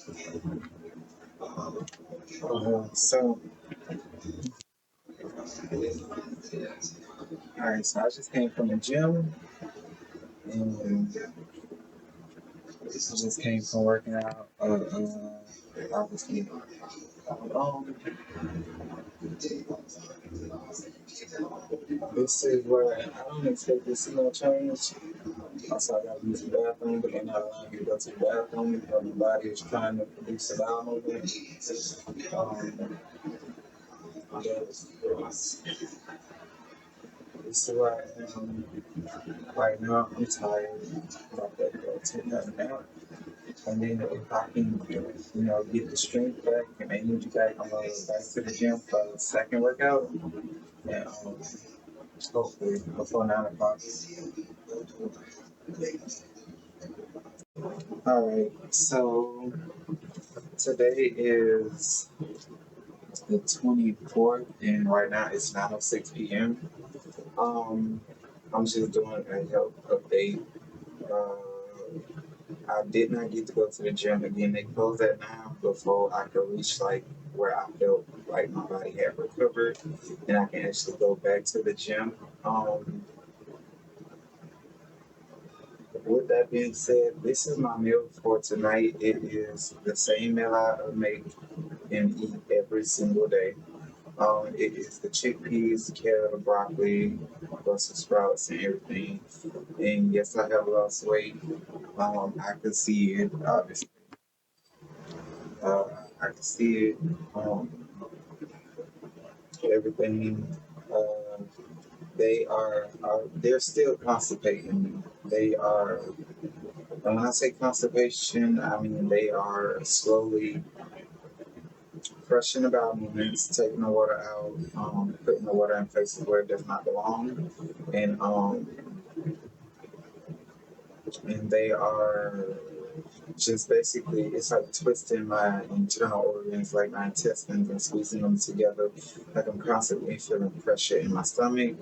So, alright, so I just came from the gym and just came from working out. Obviously, um, this is where I don't expect to see no change. Also, I gotta use the bathroom, but they're not allowing me to go to the bathroom because my body is trying to produce a bowel movement. Yes, this is where I am right now. I'm tired. I'm about to go take that nap. And then if I can, get the strength back and energy back, I'm going to go back to the gym for the second workout. And hopefully before 9 o'clock. All right, so today is the 24th, and right now it's 9:06 p.m. Um, I'm just doing a health update. Uh, I did not get to go to the gym again. They closed at 9 before I could reach like where I felt like my body had recovered, and I can actually go back to the gym. Um, with that being said, this is my meal for tonight. It is the same meal I make and eat every single day. It is the chickpeas, carrot, broccoli, Brussels sprouts, and everything. And yes, I have lost weight. I can see it, obviously. Uh, I can see it. Um, everything. Uh, they're still constipating. They are, and when I say constipation, I mean they are slowly crushing the bowel movements, taking the water out, putting the water in places where it does not belong, and um, and they are just basically, it's like twisting my internal organs, like my intestines, and squeezing them together. Like I'm constantly feeling pressure in my stomach,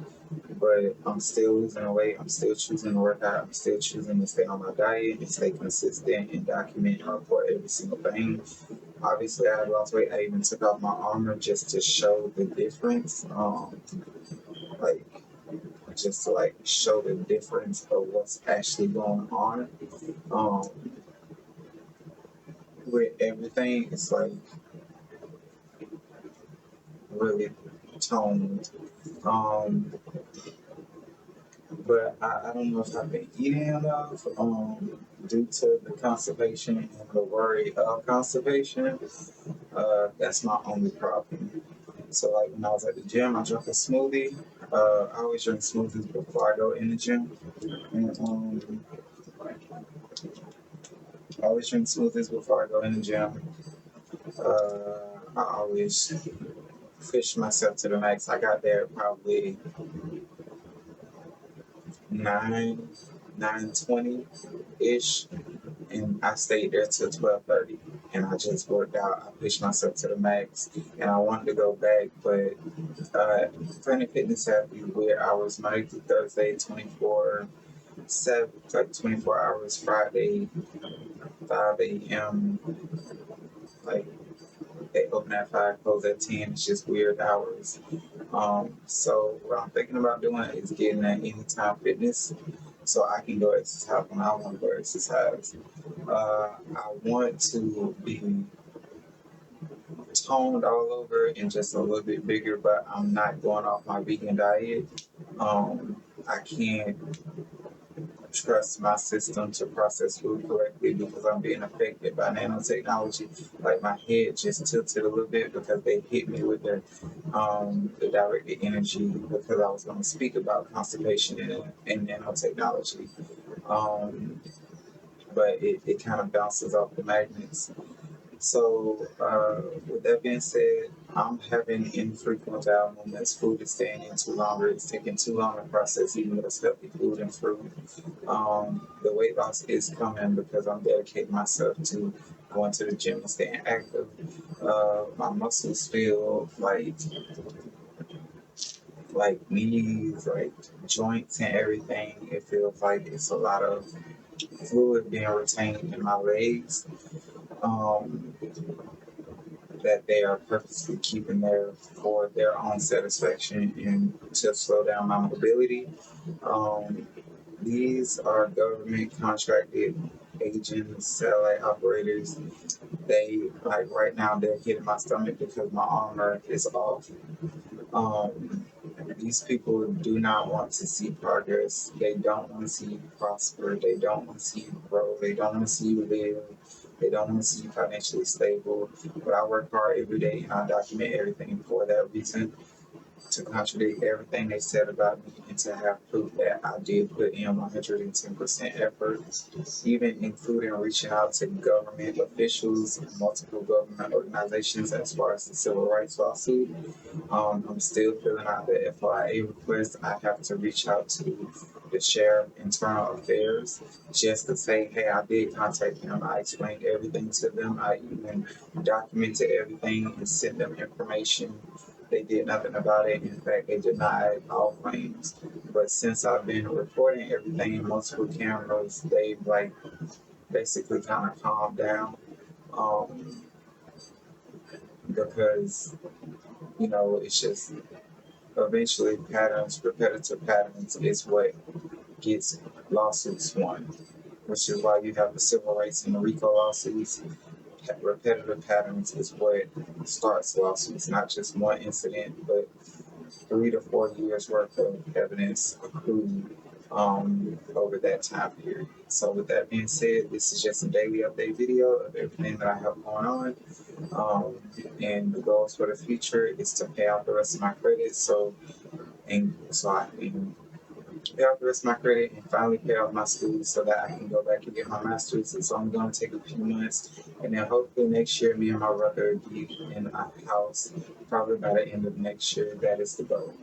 but I'm still losing weight. I'm still choosing to work out. I'm still choosing to stay on my diet and stay consistent and document and report every single thing. Obviously, I had lost weight. I even took off my armor just to show the difference. Like just to like show the difference of what's actually going on. Um, with everything, it's like really toned. Um, but I don't know if I've been eating enough due to the constipation and the worry of constipation. That's my only problem. So like when I was at the gym, I drank a smoothie. I always drink smoothies before I go in the gym. And I always drink smoothies before I go in the gym. I always push myself to the max. I got there probably 9:20 ish, and I stayed there till 12:30. And I just worked out. I pushed myself to the max, and I wanted to go back, but Planet Fitness have these weird hours, Monday through Thursday, 24/7, like 24 hours. Friday, 5 a.m. Like they open at 5, close at 10. It's just weird hours. So what I'm thinking about doing is getting that Anytime Fitness, so I can go exercise when I want to go exercise. I want to be toned all over and just a little bit bigger, but I'm not going off my vegan diet. I can't trust my system to process food correctly because I'm being affected by nanotechnology. Like my head just tilted a little bit because they hit me with the directed energy because I was going to speak about constipation and nanotechnology. Um, but it kind of bounces off the magnets. So, with that being said, I'm having infrequent bowel movements. Food is staying in too longer. It's taking too long to process, even though it's healthy food and fruit. The weight loss is coming because I'm dedicating myself to going to the gym and staying active. My muscles feel like knees, like joints and everything. It feels like it's a lot of fluid being retained in my legs. um, that they are purposely keeping there for their own satisfaction and to slow down my mobility. Um, these are government contracted agents, satellite operators. They, like right now, they're hitting my stomach because my armor is off. Um, these people do not want to see progress. They don't want to see you prosper. They don't want to see you grow. They don't want to see you live. They don't want to see you financially stable. But I work hard every day and I document everything for that reason, to contradict everything they said about me and to have proof that I did put in 110% effort, even including reaching out to government officials, multiple government organizations as far as the civil rights lawsuit. I'm still filling out the FIA request. I have to reach out to the sheriff, internal affairs, just to say, hey, I did contact them. I explained everything to them. I even documented everything and sent them information. They did nothing about it. In fact, they denied all claims. But since I've been reporting everything, multiple cameras, they've like basically kind of calmed down. Um, because it's just eventually repetitive patterns is what gets lawsuits won, which is why you have the civil rights and the RICO lawsuits. Repetitive patterns is what starts lawsuits, not just one incident, but 3 to 4 years worth of evidence accrued over that time period. So with that being said, this is just a daily update video of everything that I have going on. And the goals for the future is to pay off the rest of my credit. So I can pay off the rest of my credit and finally pay off my school so that I can go back and get my master's. It's only going to take a few months, and then hopefully next year, me and my brother will be in a house. Probably by the end of next year. That is the goal.